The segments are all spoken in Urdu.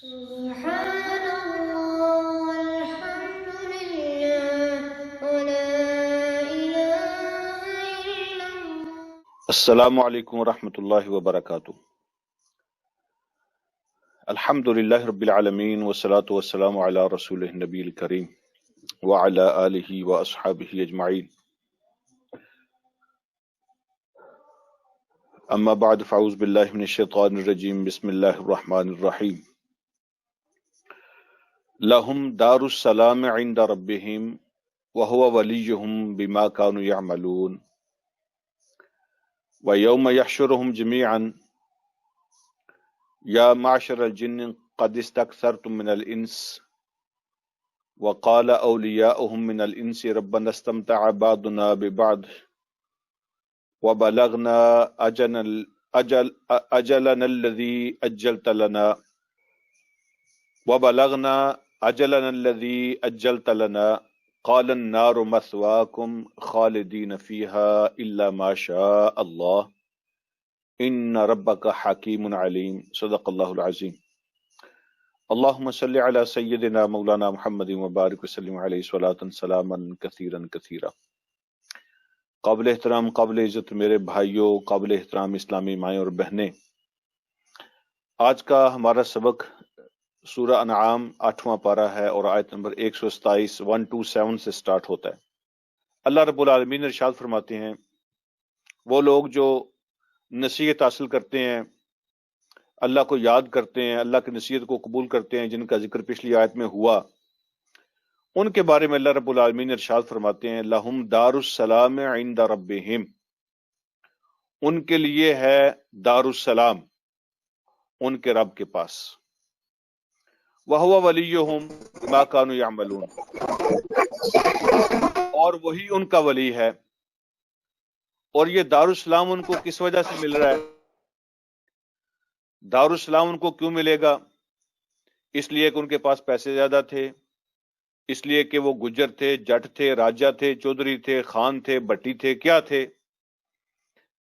سبحان اللہ والحمد للہ ولا الہ الا اللہ۔ السلام علیکم ورحمۃ اللہ وبرکاتہ۔ الحمد للہ رب العالمین والصلاة والسلام علی رسول النبی الکریم وعلی آلہ واصحابہ اجمعین، اما بعد فاعوذ باللہ من الشیطان الرجیم، بسم اللہ الرحمن الرحیم۔ لہم دار السلام عند ربہم وہو ولیہم بما كانوا یعملون ویوم یحشرہم جمیعا یا معشر الجن قد استکثرتم من الانس وقال اولیاؤہم من الانس ربنا استمتع بعضنا ببعض وبلغنا اجلنا الذی اجلت لنا قال النار مثواکم خالدین فیہا الا ما شاء اللہ ان ربک حکیم علیم۔ صدق اللہ العظیم۔ اللہم صلی علی سیدنا مولانا محمد وبارک وسلم علیہ صلاۃ سلاما کثیرا کثیرا۔ قابل احترام، قابل عزت میرے بھائیوں، قابل احترام اسلامی مائیں اور بہنیں، آج کا ہمارا سبق سورہ انعام 8واں پارہ ہے اور آیت نمبر 127 127 سے سٹارٹ ہوتا ہے۔ اللہ رب العالمین ارشاد فرماتے ہیں، وہ لوگ جو نصیحت حاصل کرتے ہیں، اللہ کو یاد کرتے ہیں، اللہ کی نصیحت کو قبول کرتے ہیں، جن کا ذکر پچھلی آیت میں ہوا، ان کے بارے میں اللہ رب العالمین ارشاد فرماتے ہیں، لہم دار السلام عند ربہم، ان کے لیے ہے دار السلام ان کے رب کے پاس، وَهُوَ وَلِيُّهُمْ بِمَا كَانُوا يَعْمَلُونَ، اور وہی ان کا ولی ہے۔ اور یہ دار السلام ان کو کس وجہ سے مل رہا ہے؟ دار السلام ان کو کیوں ملے گا؟ اس لیے کہ ان کے پاس پیسے زیادہ تھے، اس لیے کہ وہ گجر تھے، جٹ تھے، راجہ تھے، چودھری تھے، خان تھے، بٹی تھے، کیا تھے؟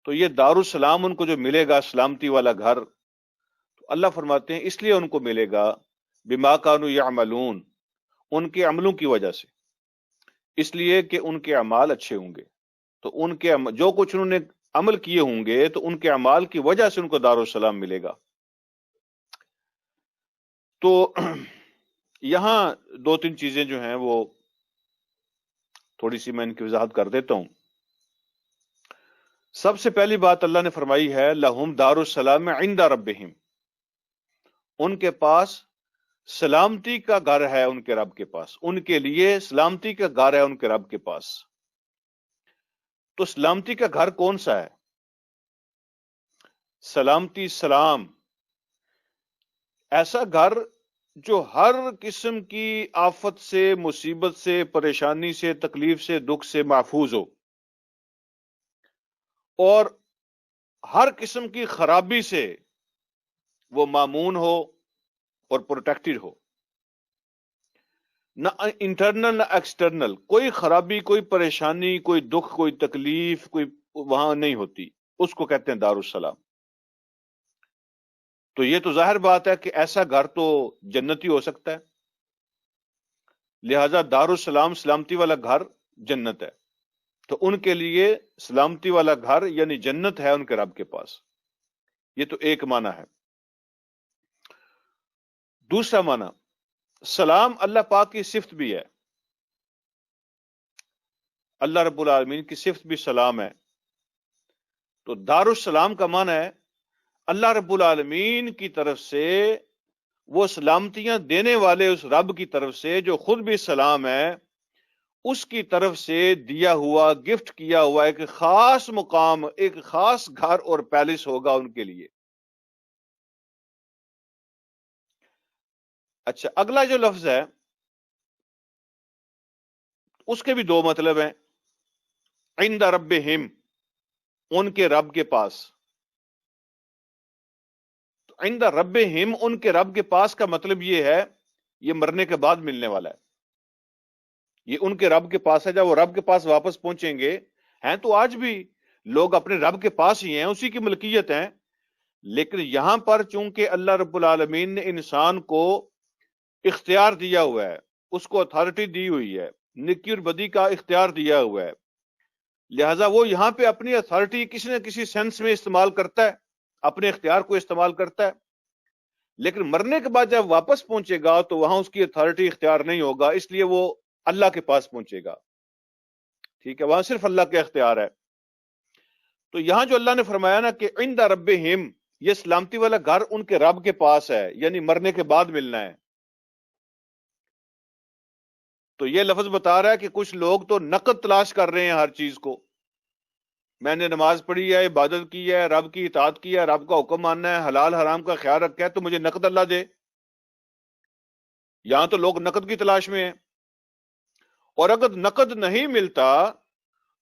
تو یہ دار السلام ان کو جو ملے گا، سلامتی والا گھر، تو اللہ فرماتے ہیں اس لیے ان کو ملے گا بما کانوا یعملون، ان کے عملوں کی وجہ سے، اس لیے کہ ان کے اعمال اچھے ہوں گے، تو ان کے جو کچھ انہوں نے عمل کیے ہوں گے تو ان کے اعمال کی وجہ سے ان کو دار السلام ملے گا۔ تو یہاں دو تین چیزیں جو ہیں وہ تھوڑی سی میں ان کی وضاحت کر دیتا ہوں۔ سب سے پہلی بات اللہ نے فرمائی ہے لہم دار السلام عند ربہم، ان کے پاس سلامتی کا گھر ہے ان کے رب کے پاس، ان کے لیے سلامتی کا گھر ہے ان کے رب کے پاس۔ تو سلامتی کا گھر کون سا ہے؟ سلامتی، سلام، ایسا گھر جو ہر قسم کی آفت سے، مصیبت سے، پریشانی سے، تکلیف سے، دکھ سے محفوظ ہو، اور ہر قسم کی خرابی سے وہ مامون ہو اور پروٹیکٹڈ ہو، نہ انٹرنل نہ ایکسٹرنل، کوئی خرابی، کوئی پریشانی، کوئی دکھ، کوئی تکلیف کوئی وہاں نہیں ہوتی، اس کو کہتے ہیں دار السلام۔ تو یہ تو ظاہر بات ہے کہ ایسا گھر تو جنتی ہو سکتا ہے، لہذا دار السلام سلامتی والا گھر جنت ہے، تو ان کے لیے سلامتی والا گھر یعنی جنت ہے ان کے رب کے پاس۔ یہ تو ایک معنی ہے۔ دوسرا معنی، سلام اللہ پاک کی صفت بھی ہے، اللہ رب العالمین کی صفت بھی سلام ہے۔ تو دار السلام کا معنی ہے اللہ رب العالمین کی طرف سے وہ سلامتیاں دینے والے اس رب کی طرف سے جو خود بھی سلام ہے، اس کی طرف سے دیا ہوا، گفٹ کیا ہوا ایک خاص مقام، ایک خاص گھر اور پیلس ہوگا ان کے لیے۔ اچھا، اگلا جو لفظ ہے اس کے بھی دو مطلب ہیں۔ عند ربہم، ان کے رب کے پاس۔ عند ربہم، ان کے رب کے پاس کا مطلب یہ ہے یہ مرنے کے بعد ملنے والا ہے، یہ ان کے رب کے پاس ہے۔ جب وہ رب کے پاس واپس پہنچیں گے، ہیں تو آج بھی لوگ اپنے رب کے پاس ہی ہیں، اسی کی ملکیت ہیں، لیکن یہاں پر چونکہ اللہ رب العالمین نے انسان کو اختیار دیا ہوا ہے، اس کو اتھارٹی دی ہوئی ہے، نیکی اور بدی کا اختیار دیا ہوا ہے، لہذا وہ یہاں پہ اپنی اتھارٹی کسی نہ کسی سینس میں استعمال کرتا ہے، اپنے اختیار کو استعمال کرتا ہے، لیکن مرنے کے بعد جب واپس پہنچے گا تو وہاں اس کی اتھارٹی اختیار نہیں ہوگا، اس لیے وہ اللہ کے پاس پہنچے گا، ٹھیک ہے، وہاں صرف اللہ کا اختیار ہے۔ تو یہاں جو اللہ نے فرمایا نا کہ عند ربہم، یہ سلامتی والا گھر ان کے رب کے پاس ہے، یعنی مرنے کے بعد ملنا ہے۔ تو یہ لفظ بتا رہا ہے کہ کچھ لوگ تو نقد تلاش کر رہے ہیں ہر چیز کو، میں نے نماز پڑھی ہے، عبادت کی ہے، رب کی اطاعت کی ہے، رب کا حکم ماننا ہے، حلال حرام کا خیال رکھا ہے، تو مجھے نقد اللہ دے۔ یہاں تو لوگ نقد کی تلاش میں ہیں، اور اگر نقد نہیں ملتا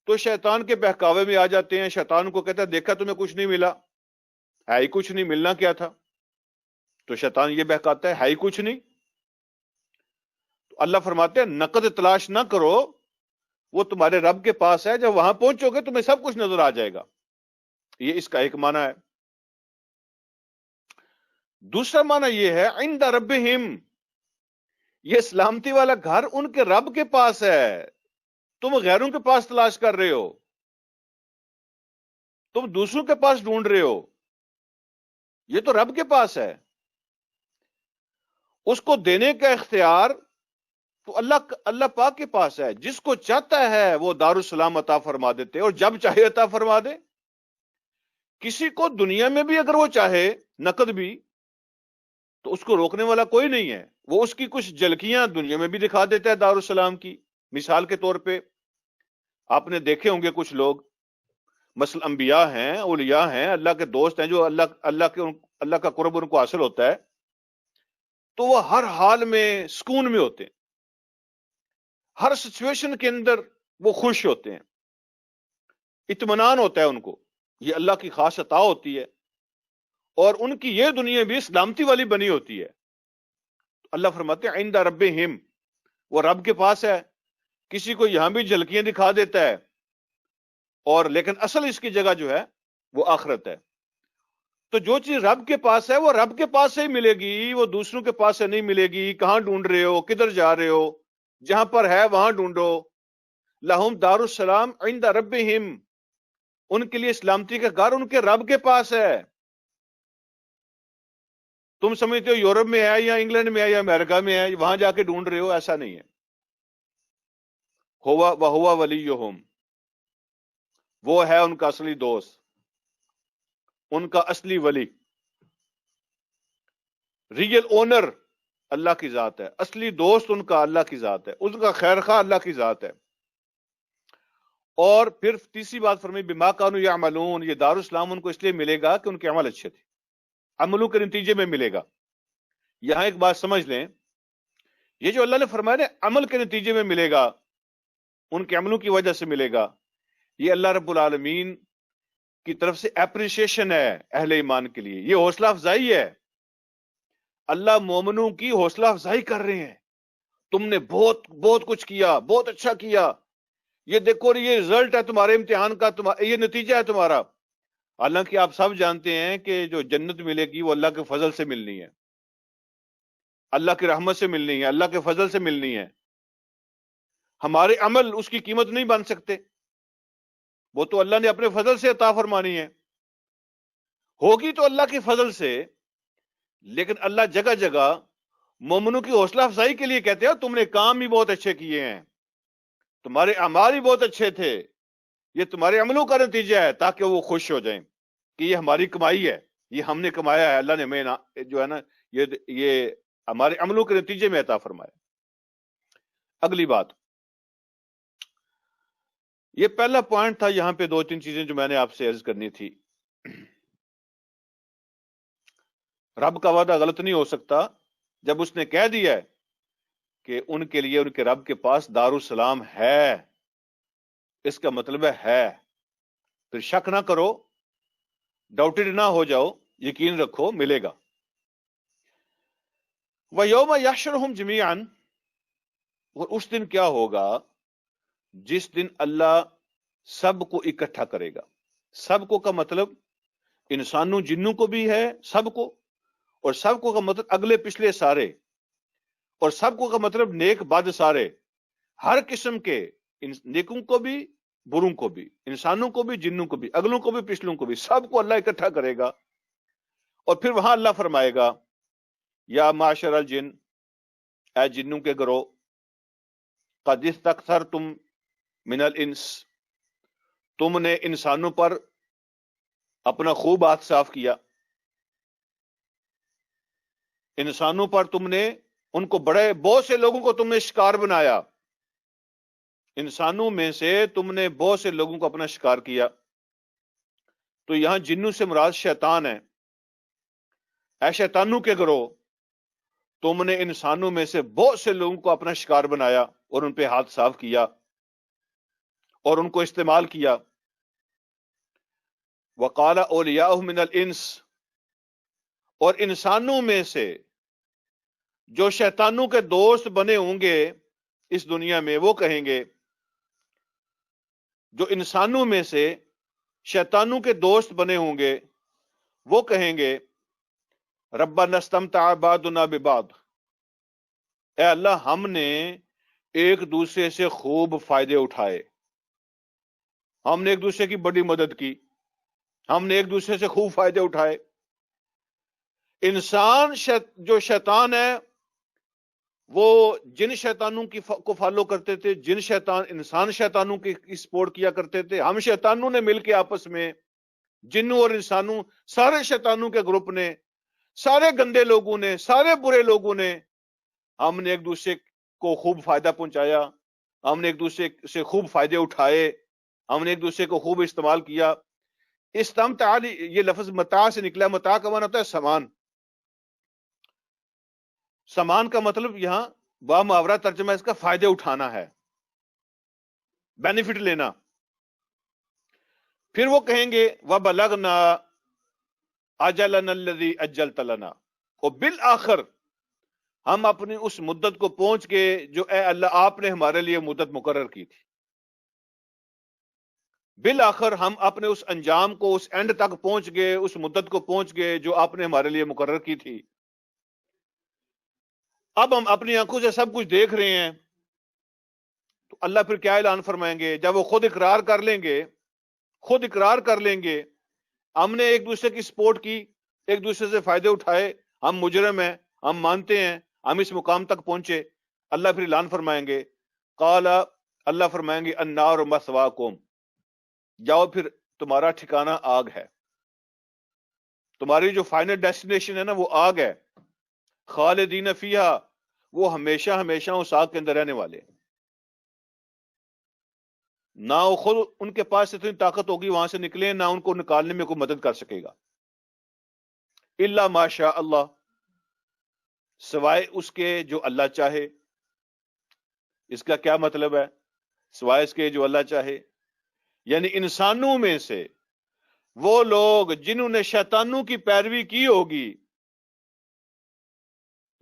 تو شیطان کے بہکاوے میں آ جاتے ہیں، شیطان کو کہتا ہے دیکھا تمہیں کچھ نہیں ملا، ہے ہی کچھ نہیں، ملنا کیا تھا؟ تو شیطان یہ بہکاتا ہے ہی کچھ نہیں۔ تو اللہ فرماتے ہیں نقد تلاش نہ کرو، وہ تمہارے رب کے پاس ہے، جب وہاں پہنچو گے تمہیں سب کچھ نظر آ جائے گا۔ یہ اس کا ایک معنی ہے۔ دوسرا معنی یہ ہے عند ربہم، یہ سلامتی والا گھر ان کے رب کے پاس ہے، تم غیروں کے پاس تلاش کر رہے ہو، تم دوسروں کے پاس ڈھونڈ رہے ہو، یہ تو رب کے پاس ہے۔ اس کو دینے کا اختیار تو اللہ پاک کے پاس ہے، جس کو چاہتا ہے وہ دارالسلام عطا فرما دیتے اور جب چاہے عطا فرما دے۔ کسی کو دنیا میں بھی اگر وہ چاہے نقد بھی تو اس کو روکنے والا کوئی نہیں ہے، وہ اس کی کچھ جھلکیاں دنیا میں بھی دکھا دیتا ہے دارالسلام کی۔ مثال کے طور پہ آپ نے دیکھے ہوں گے کچھ لوگ مثلا انبیاء ہیں، اولیاء ہیں، اللہ کے دوست ہیں، جو اللہ کا قرب ان کو حاصل ہوتا ہے تو وہ ہر حال میں سکون میں ہوتے ہیں، ہر سچویشن کے اندر وہ خوش ہوتے ہیں، اطمینان ہوتا ہے ان کو، یہ اللہ کی خاص عطا ہوتی ہے، اور ان کی یہ دنیا بھی سلامتی والی بنی ہوتی ہے۔ اللہ فرماتے ہیں عند ربہم، وہ رب کے پاس ہے، کسی کو یہاں بھی جھلکیاں دکھا دیتا ہے، اور لیکن اصل اس کی جگہ جو ہے وہ آخرت ہے۔ تو جو چیز رب کے پاس ہے وہ رب کے پاس سے ہی ملے گی، وہ دوسروں کے پاس سے نہیں ملے گی۔ کہاں ڈھونڈ رہے ہو، کدھر جا رہے ہو؟ جہاں پر ہے وہاں ڈھونڈو۔ لہم دار السلام عند ربہم، ان کے لیے سلامتی کا گھر ان کے رب کے پاس ہے۔ تم سمجھتے ہو یورپ میں ہے یا انگلینڈ میں ہے یا امریکہ میں ہے، وہاں جا کے ڈھونڈ رہے ہو، ایسا نہیں ہے۔ ہوا وہوا ولیہم، وہ ہے ان کا اصلی دوست، ان کا اصلی ولی، ریئل اونر اللہ کی ذات ہے، اصلی دوست ان کا اللہ کی ذات ہے، ان کا خیر خواہ اللہ کی ذات ہے۔ اور پھر تیسری بات فرمائی بما کانوا یعملون، یہ دارالسلام ان کو اس لیے ملے گا کہ ان کے عمل اچھے تھے، عملوں کے نتیجے میں ملے گا۔ یہاں ایک بات سمجھ لیں، یہ جو اللہ نے فرمایا نا عمل کے نتیجے میں ملے گا، ان کے عملوں کی وجہ سے ملے گا، یہ اللہ رب العالمین کی طرف سے اپریشیشن ہے اہل ایمان کے لیے، یہ حوصلہ افزائی ہے۔ اللہ مومنوں کی حوصلہ افزائی کر رہے ہیں، تم نے بہت بہت کچھ کیا، بہت اچھا کیا، یہ دیکھو یہ رزلٹ ہے تمہارے امتحان کا، یہ نتیجہ ہے تمہارا۔ حالانکہ آپ سب جانتے ہیں کہ جو جنت ملے گی وہ اللہ کے فضل سے ملنی ہے، اللہ کی رحمت سے ملنی ہے، اللہ کے فضل سے ملنی ہے۔ ہمارے عمل اس کی قیمت نہیں بن سکتے، وہ تو اللہ نے اپنے فضل سے عطا فرمانی ہے، ہوگی تو اللہ کے فضل سے۔ لیکن اللہ جگہ جگہ مومنوں کی حوصلہ افزائی کے لیے کہتے ہیں تم نے کام بھی بہت اچھے کیے ہیں، تمہارے اعمال بھی بہت اچھے تھے، یہ تمہارے عملوں کا نتیجہ ہے، تاکہ وہ خوش ہو جائیں کہ یہ ہماری کمائی ہے، یہ ہم نے کمایا ہے، اللہ نے ہمیں جو ہے نا یہ ہمارے عملوں کے نتیجے میں عطا فرمایا۔ اگلی بات، یہ پہلا پوائنٹ تھا، یہاں پہ دو تین چیزیں جو میں نے آپ سے عرض کرنی تھی۔ رب کا وعدہ غلط نہیں ہو سکتا، جب اس نے کہہ دیا ہے کہ ان کے لیے ان کے رب کے پاس دارالسلام ہے، اس کا مطلب ہے، پھر شک نہ کرو، ڈاؤٹڈ نہ ہو جاؤ، یقین رکھو ملے گا۔ وَيَوْمَ يَحْشُرُهُمْ جَمِيعًا، اور اس دن کیا ہوگا جس دن اللہ سب کو اکٹھا کرے گا۔ سب کو کا مطلب انسانوں جنوں کو بھی ہے سب کو، اور سب کو کا مطلب اگلے پچھلے سارے، اور سب کو کا مطلب نیک بد سارے، ہر قسم کے نیکوں کو بھی بروں کو بھی، انسانوں کو بھی جنوں کو بھی، اگلوں کو بھی پچھلوں کو بھی، سب کو اللہ اکٹھا کرے گا. اور پھر وہاں اللہ فرمائے گا یا معاشر الجن، اے جنوں کے گروہ، قد استکثرتم من الانس، تم نے انسانوں پر اپنا خوب ہاتھ صاف کیا، انسانوں پر تم نے ان کو بڑے بہت سے لوگوں کو تم نے شکار بنایا، انسانوں میں سے تم نے بہت سے لوگوں کو اپنا شکار کیا. تو یہاں جنوں سے مراد شیطان ہے. اے شیطانوں کے گروہ، تم نے انسانوں میں سے بہت سے لوگوں کو اپنا شکار بنایا اور ان پہ ہاتھ صاف کیا اور ان کو استعمال کیا. وقال اولیاؤہ من الانس، اور انسانوں میں سے جو شیطانوں کے دوست بنے ہوں گے اس دنیا میں، وہ کہیں گے، جو انسانوں میں سے شیطانوں کے دوست بنے ہوں گے وہ کہیں گے، ربنا استمتع بعضنا ببعض، اے اللہ ہم نے ایک دوسرے سے خوب فائدے اٹھائے، ہم نے ایک دوسرے کی بڑی مدد کی، ہم نے ایک دوسرے سے خوب فائدے اٹھائے. انسان جو شیطان ہے وہ جن شیطانوں کو فالو کرتے تھے، جن انسان شیطانوں کی سپورٹ کیا کرتے تھے. ہم شیطانوں نے مل کے آپس میں، جنوں اور انسانوں، سارے شیطانوں کے گروپ نے، سارے گندے لوگوں نے، سارے برے لوگوں نے، ہم نے ایک دوسرے کو خوب فائدہ پہنچایا، ہم نے ایک دوسرے سے خوب فائدے اٹھائے، ہم نے ایک دوسرے کو خوب استعمال کیا. استمتع، یہ لفظ متاع سے نکلا. متاع کا معنی ہوتا ہے سامان. سامان کا مطلب یہاں با محاورہ ترجمہ اس کا فائدے اٹھانا ہے، بینیفٹ لینا. پھر وہ کہیں گے وَبَلَغْنَا أَجَلَنَا الَّذِي أَجَّلْتَ لَنَا، اور بالآخر ہم اپنی اس مدت کو پہنچ گئے جو اے اللہ آپ نے ہمارے لیے مدت مقرر کی تھی. بالآخر ہم اپنے اس انجام کو، اس اینڈ تک پہنچ گئے، اس مدت کو پہنچ گئے جو آپ نے ہمارے لیے مقرر کی تھی. اب ہم اپنی آنکھوں سے سب کچھ دیکھ رہے ہیں. تو اللہ پھر کیا اعلان فرمائیں گے جب وہ خود اقرار کر لیں گے، خود اقرار کر لیں گے ہم نے ایک دوسرے کی سپورٹ کی، ایک دوسرے سے فائدے اٹھائے، ہم مجرم ہیں، ہم مانتے ہیں، ہم اس مقام تک پہنچے. اللہ پھر اعلان فرمائیں گے، قال، اللہ فرمائیں گے، النار مثواکم، جاؤ پھر تمہارا ٹھکانہ آگ ہے، تمہاری جو فائنل ڈیسٹینیشن ہے نا وہ آگ ہے. خالدین فیہا، وہ ہمیشہ ہمیشہ اس آگ کے اندر رہنے والے. نہ وہ خود ان کے پاس اتنی طاقت ہوگی وہاں سے نکلے، نہ ان کو نکالنے میں کوئی مدد کر سکے گا. الا ماشاء اللہ، سوائے اس کے جو اللہ چاہے. اس کا کیا مطلب ہے؟ سوائے اس کے جو اللہ چاہے، یعنی انسانوں میں سے وہ لوگ جنہوں نے شیطانوں کی پیروی کی ہوگی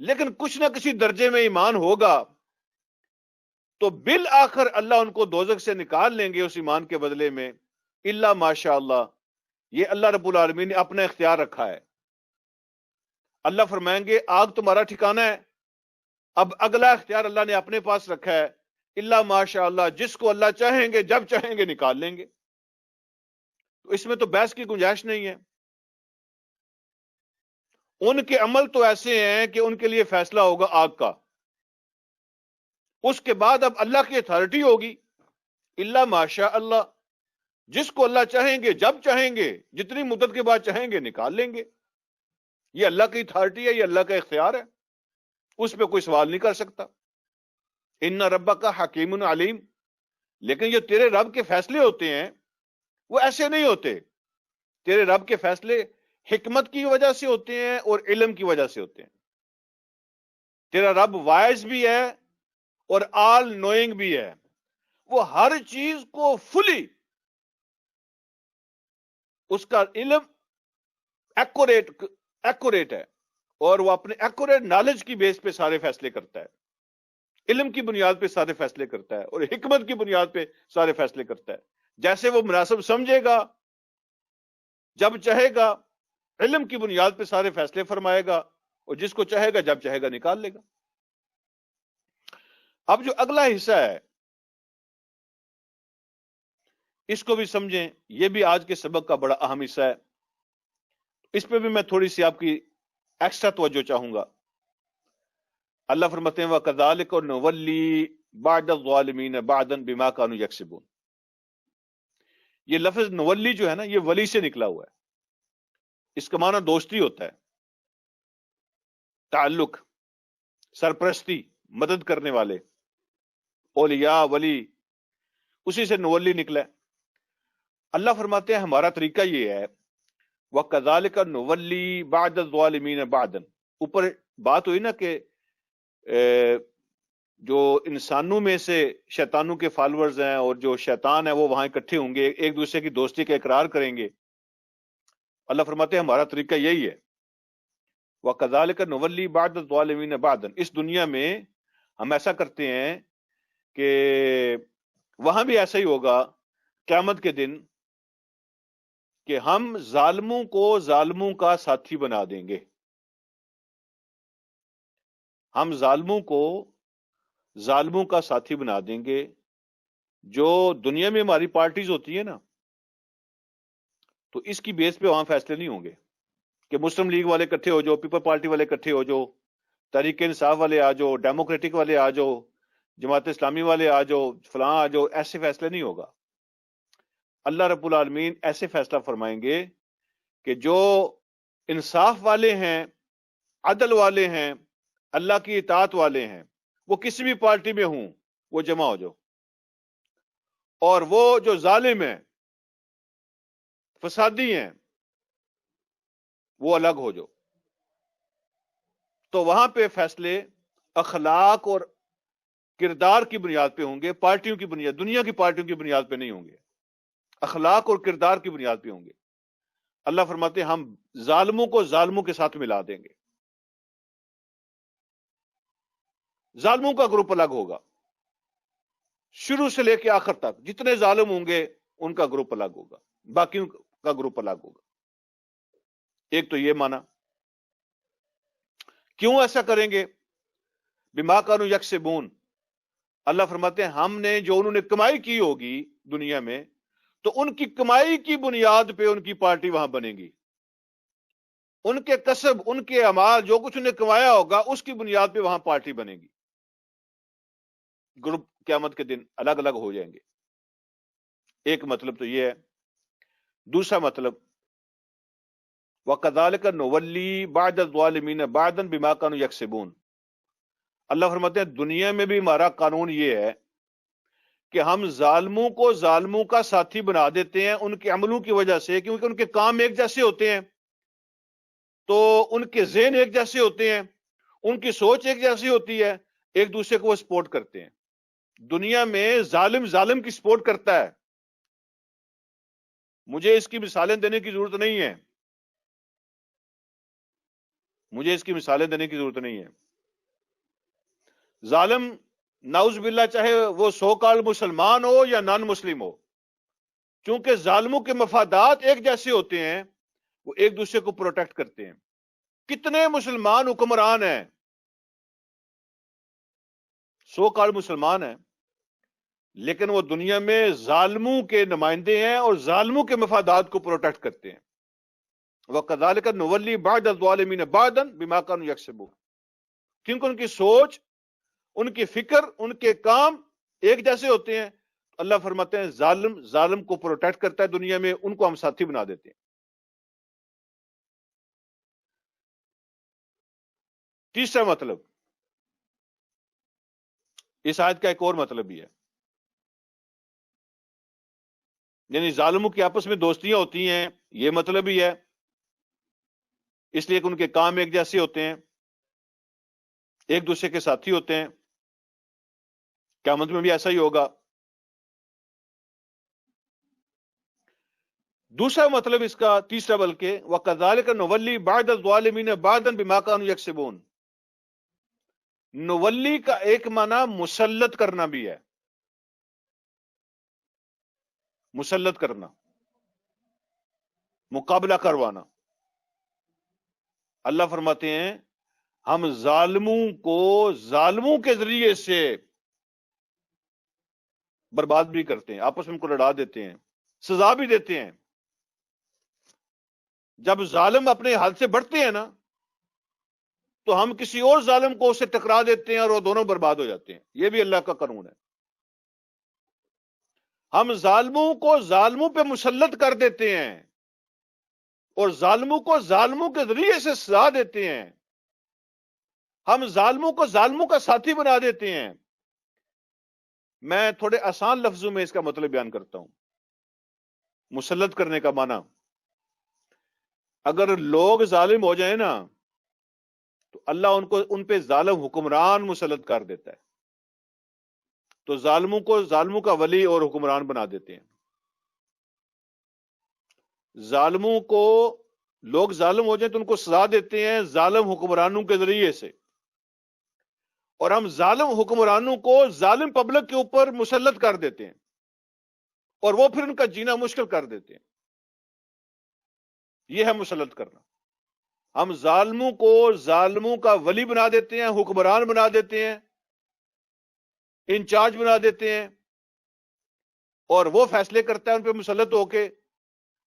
لیکن کچھ نہ کسی درجے میں ایمان ہوگا، تو بالآخر اللہ ان کو دوزخ سے نکال لیں گے اس ایمان کے بدلے میں. الا ماشاء اللہ، یہ اللہ رب العالمین نے اپنا اختیار رکھا ہے. اللہ فرمائیں گے آگ تمہارا ٹھکانہ ہے، اب اگلا اختیار اللہ نے اپنے پاس رکھا ہے. الا ماشاء اللہ، جس کو اللہ چاہیں گے جب چاہیں گے نکال لیں گے. تو اس میں تو بحث کی گنجائش نہیں ہے. ان کے عمل تو ایسے ہیں کہ ان کے لیے فیصلہ ہوگا آگ کا. اس کے بعد اب اللہ کی اتھارٹی ہوگی. الا ماشاء اللہ، جس کو اللہ چاہیں گے جب چاہیں گے جتنی مدت کے بعد چاہیں گے نکال لیں گے. یہ اللہ کی اتھارٹی ہے، یہ اللہ کا اختیار ہے، اس پہ کوئی سوال نہیں کر سکتا. ان ربک حکیم علیم، لیکن جو تیرے رب کے فیصلے ہوتے ہیں وہ ایسے نہیں ہوتے. تیرے رب کے فیصلے حکمت کی وجہ سے ہوتے ہیں اور علم کی وجہ سے ہوتے ہیں. تیرا رب وائز بھی ہے اور آل نوئنگ بھی ہے، وہ ہر چیز کو فلی، اس کا علم ایکوریٹ ہے، اور وہ اپنے ایکوریٹ نالج کی بیس پہ سارے فیصلے کرتا ہے، علم کی بنیاد پہ سارے فیصلے کرتا ہے، اور حکمت کی بنیاد پہ سارے فیصلے کرتا ہے. جیسے وہ مناسب سمجھے گا جب چاہے گا علم کی بنیاد پہ سارے فیصلے فرمائے گا، اور جس کو چاہے گا جب چاہے گا نکال لے گا۔ اب جو اگلا حصہ ہے اس کو بھی سمجھیں، یہ بھی آج کے سبق کا بڑا اہم حصہ ہے، اس پہ بھی میں تھوڑی سی آپ کی ایکسٹرا توجہ چاہوں گا۔ اللہ فرماتے ہیں وَكَذَلِكَ نُوَلِّي بَعْضَ الظَّالِمِينَ بَعْضًا بِمَا كَانُوا يَكْسِبُونَ۔ یہ لفظ نولی جو ہے نا، یہ ولی سے نکلا ہوا ہے، اس کا معنی دوستی ہوتا ہے، تعلق، سرپرستی، مدد کرنے والے، اولیاء، ولی، اسی سے نولی نکلا ہے۔ اللہ فرماتے ہیں ہمارا طریقہ یہ ہے وَكَذَلِكَ نُوَلِّي بَعْضَ الظَّالِمِينَ بَعْضًا، اوپر بات ہوئی نا کہ جو انسانوں میں سے شیطانوں کے فالورز ہیں اور جو شیطان ہے وہ وہاں اکٹھے ہوں گے، ایک دوسرے کی دوستی کا اقرار کریں گے۔ اللہ فرماتے ہیں ہمارا طریقہ یہی ہے وَكَذَلِكَ نُوَلِّي بَعْضَ الظَّالِمِينَ بَعْضًا، اس دنیا میں ہم ایسا کرتے ہیں کہ وہاں بھی ایسا ہی ہوگا قیامت کے دن کہ ہم ظالموں کو ظالموں کا ساتھی بنا دیں گے۔ ہم ظالموں کو ظالموں کا ساتھی بنا دیں گے۔ جو دنیا میں ہماری پارٹیز ہوتی ہیں نا، تو اس کی بیس پہ وہاں فیصلے نہیں ہوں گے کہ مسلم لیگ والے اکٹھے ہو جاؤ، پیپل پارٹی والے اکٹھے ہو جاؤ، تحریک انصاف والے آ جاؤ، ڈیموکریٹک والے آ جاؤ، جماعت اسلامی والے آ جاؤ، فلاں آ جاؤ، ایسے فیصلے نہیں ہوگا۔ اللہ رب العالمین ایسے فیصلہ فرمائیں گے کہ جو انصاف والے ہیں، عدل والے ہیں، اللہ کی اطاعت والے ہیں، وہ کسی بھی پارٹی میں ہوں، وہ جمع ہو جاؤ، اور وہ جو ظالم ہیں، فسادی ہیں، وہ الگ ہو جاؤ۔ تو وہاں پہ فیصلے اخلاق اور کردار کی بنیاد پہ ہوں گے، پارٹیوں کی بنیاد، دنیا کی پارٹیوں کی بنیاد پہ نہیں ہوں گے، اخلاق اور کردار کی بنیاد پہ ہوں گے۔ اللہ فرماتے ہیں ہم ظالموں کو ظالموں کے ساتھ ملا دیں گے۔ ظالموں کا گروپ الگ ہوگا، شروع سے لے کے آخر تک جتنے ظالم ہوں گے ان کا گروپ الگ ہوگا، باقیوں کا گروپ الگ ہوگا۔ ایک تو یہ مانا۔ کیوں ایسا کریں گے؟ بما کانوا یکسبون، اللہ فرماتے ہیں ہم نے جو انہوں نے کمائی کی ہوگی دنیا میں، تو ان کی کمائی کی بنیاد پہ ان کی پارٹی وہاں بنے گی۔ ان کے کسب، ان کے اعمال، جو کچھ انہیں کمایا ہوگا اس کی بنیاد پہ وہاں پارٹی بنے گی۔ گروپ قیامت کے دن الگ الگ ہو جائیں گے۔ ایک مطلب تو یہ ہے۔ دوسرا مطلب وَكَذَلِكَ نُوَلِّي بَعْضَ الظَّالِمِينَ بَعْضًا بِمَا كَانُوا يَكْسِبُونَ، اللہ فرماتے ہیں دنیا میں بھی ہمارا قانون یہ ہے کہ ہم ظالموں کو ظالموں کا ساتھی بنا دیتے ہیں ان کے عملوں کی وجہ سے، کیونکہ ان کے کام ایک جیسے ہوتے ہیں، تو ان کے ذہن ایک جیسے ہوتے ہیں، ان کی سوچ ایک جیسی ہوتی ہے، ایک دوسرے کو وہ سپورٹ کرتے ہیں۔ دنیا میں ظالم ظالم کی سپورٹ کرتا ہے۔ مجھے اس کی مثالیں دینے کی ضرورت نہیں ہے، مجھے اس کی مثالیں دینے کی ضرورت نہیں ہے۔ ظالم نعوذ باللہ چاہے وہ سو کال مسلمان ہو یا نان مسلم ہو، چونکہ ظالموں کے مفادات ایک جیسے ہوتے ہیں، وہ ایک دوسرے کو پروٹیکٹ کرتے ہیں۔ کتنے مسلمان حکمران ہیں، سو کال مسلمان ہیں، لیکن وہ دنیا میں ظالموں کے نمائندے ہیں اور ظالموں کے مفادات کو پروٹیکٹ کرتے ہیں۔ وَكَذَلِكَ نُوَلِّي بَعْضَ الظَّالِمِينَ بَعْضًا بِمَا كَانُوا يَكْسِبُونَ، کیونکہ ان کی سوچ، ان کی فکر، ان کے کام ایک جیسے ہوتے ہیں۔ اللہ فرماتے ہیں ظالم ظالم کو پروٹیکٹ کرتا ہے دنیا میں، ان کو ہم ساتھی بنا دیتے ہیں۔ تیسرا مطلب، اس آیت کا ایک اور مطلب بھی ہے، یعنی ظالموں کی آپس میں دوستیاں ہوتی ہیں، یہ مطلب ہی ہے، اس لیے کہ ان کے کام ایک جیسے ہوتے ہیں، ایک دوسرے کے ساتھی ہوتے ہیں۔ قیامت میں بھی ایسا ہی ہوگا۔ دوسرا مطلب اس کا تیسرا بلکہ وَكَذَلِكَ نُوَلِّي بَعْضَ الظَّالِمِينَ بَعْضًا بِمَا كَانُوا يَكْسِبُونَ، نولی کا ایک معنی مسلط کرنا بھی ہے، مسلط کرنا۔ مقابلہ کروانا. اللہ فرماتے ہیں ہم ظالموں کو ظالموں کے ذریعے سے برباد بھی کرتے ہیں، آپس میں ان کو لڑا دیتے ہیں، سزا بھی دیتے ہیں. جب ظالم اپنے حد سے بڑھتے ہیں نا تو ہم کسی اور ظالم کو اس سے ٹکرا دیتے ہیں اور وہ دونوں برباد ہو جاتے ہیں. یہ بھی اللہ کا قانون ہے. ہم ظالموں کو ظالموں پہ مسلط کر دیتے ہیں اور ظالموں کو ظالموں کے ذریعے سے سزا دیتے ہیں. ہم ظالموں کو ظالموں کا ساتھی بنا دیتے ہیں. میں تھوڑے آسان لفظوں میں اس کا مطلب بیان کرتا ہوں. مسلط کرنے کا معنی، اگر لوگ ظالم ہو جائیں نا تو اللہ ان پہ ظالم حکمران مسلط کر دیتا ہے. تو ظالموں کو ظالموں کا ولی اور حکمران بنا دیتے ہیں. ظالموں کو لوگ ظالم ہو جائیں تو ان کو سزا دیتے ہیں ظالم حکمرانوں کے ذریعے سے، اور ہم ظالم حکمرانوں کو ظالم پبلک کے اوپر مسلط کر دیتے ہیں اور وہ پھر ان کا جینا مشکل کر دیتے ہیں. یہ ہے مسلط کرنا. ہم ظالموں کو ظالموں کا ولی بنا دیتے ہیں، حکمران بنا دیتے ہیں، انچارج بنا دیتے ہیں، اور وہ فیصلے کرتا ہے ان پہ مسلط ہو کے.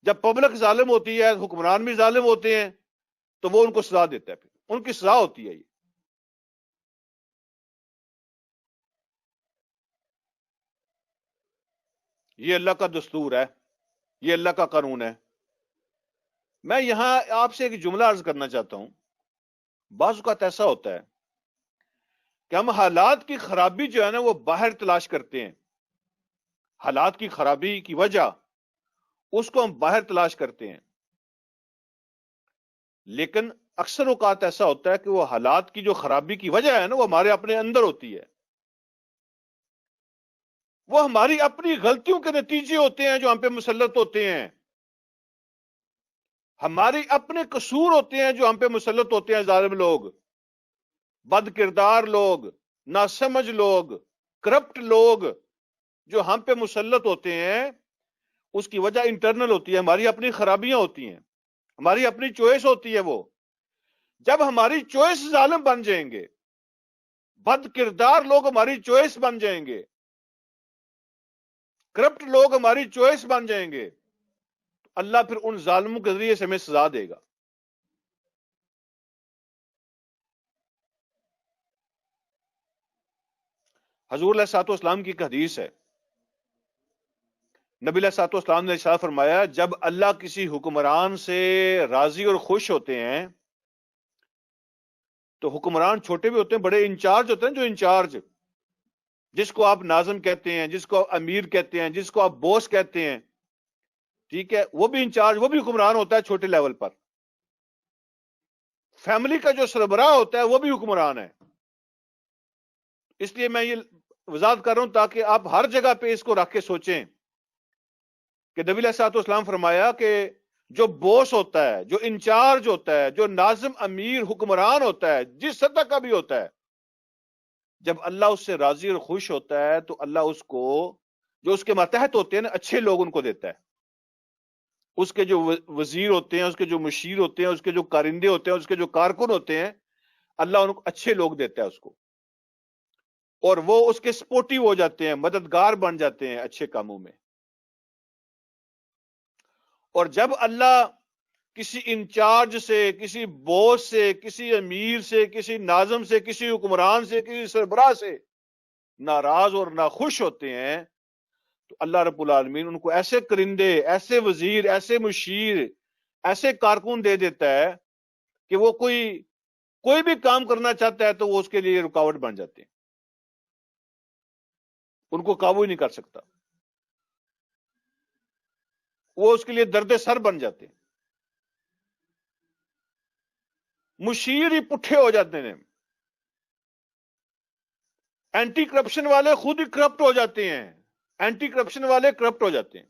جب پبلک ظالم ہوتی ہے، حکمران بھی ظالم ہوتے ہیں، تو وہ ان کو سزا دیتا ہے، پھر ان کی سزا ہوتی ہے. یہ اللہ کا دستور ہے، یہ اللہ کا قانون ہے. میں یہاں آپ سے ایک جملہ عرض کرنا چاہتا ہوں. بعض اوقات ایسا ہوتا ہے کہ ہم حالات کی خرابی جو ہے نا وہ باہر تلاش کرتے ہیں. حالات کی خرابی کی وجہ اس کو ہم باہر تلاش کرتے ہیں، لیکن اکثر اوقات ایسا ہوتا ہے کہ وہ حالات کی جو خرابی کی وجہ ہے نا وہ ہمارے اپنے اندر ہوتی ہے. وہ ہماری اپنی غلطیوں کے نتیجے ہوتے ہیں جو ہم پہ مسلط ہوتے ہیں. ہماری اپنے قصور ہوتے ہیں جو ہم پہ مسلط ہوتے ہیں. ظالم لوگ، بد کردار لوگ، ناسمجھ لوگ، کرپٹ لوگ جو ہم پہ مسلط ہوتے ہیں، اس کی وجہ انٹرنل ہوتی ہے. ہماری اپنی خرابیاں ہوتی ہیں، ہماری اپنی چوائس ہوتی ہے. وہ جب ہماری چوائس ظالم بن جائیں گے، بد کردار لوگ ہماری چوائس بن جائیں گے، کرپٹ لوگ ہماری چوائس بن جائیں گے، تو اللہ پھر ان ظالموں کے ذریعے سے ہمیں سزا دے گا. حضور علیہ الصلوۃ والسلام کی ایک حدیث ہے. نبی علیہ الصلوۃ والسلام نے ارشاد فرمایا جب اللہ کسی حکمران سے راضی اور خوش ہوتے ہیں تو حکمران چھوٹے بھی ہوتے ہیں، بڑے انچارج ہوتے ہیں، جو انچارج جس کو آپ ناظم کہتے ہیں، جس کو آپ امیر کہتے ہیں، جس کو آپ بوس کہتے ہیں، ٹھیک ہے، وہ بھی انچارج، وہ بھی حکمران ہوتا ہے چھوٹے لیول پر. فیملی کا جو سربراہ ہوتا ہے وہ بھی حکمران ہے. اس لیے میں یہ وضاحت کر رہا ہوں تاکہ آپ ہر جگہ پہ اس کو رکھ کے سوچیں کہ نبی علیہ الصلوۃ والسلام فرمایا کہ جو بوس ہوتا ہے، جو انچارج ہوتا ہے، جو ناظم امیر حکمران ہوتا ہے، جس سطح کا بھی ہوتا ہے، جب اللہ اس سے راضی اور خوش ہوتا ہے تو اللہ اس کو جو اس کے ماتحت ہوتے ہیں نا اچھے لوگ ان کو دیتا ہے. اس کے جو وزیر ہوتے ہیں، اس کے جو مشیر ہوتے ہیں، اس کے جو کارندے ہوتے ہیں، اس کے جو کارکن ہوتے ہیں، اللہ ان کو اچھے لوگ دیتا ہے اس کو، اور وہ اس کے سپورٹیو ہو جاتے ہیں، مددگار بن جاتے ہیں اچھے کاموں میں. اور جب اللہ کسی انچارج سے، کسی بوس سے، کسی امیر سے، کسی ناظم سے، کسی حکمران سے، کسی سربراہ سے ناراض اور ناخوش ہوتے ہیں تو اللہ رب العالمین ان کو ایسے کرندے، ایسے وزیر، ایسے مشیر، ایسے کارکن دے دیتا ہے کہ وہ کوئی بھی کام کرنا چاہتا ہے تو وہ اس کے لیے رکاوٹ بن جاتے ہیں، ان کو قابو ہی نہیں کر سکتا، وہ اس کے لیے درد سر بن جاتے ہیں. مشیر ہی پٹھے ہو جاتے ہیں، اینٹی کرپشن والے خود ہی کرپٹ ہو جاتے ہیں، اینٹی کرپشن والے کرپٹ ہو جاتے ہیں.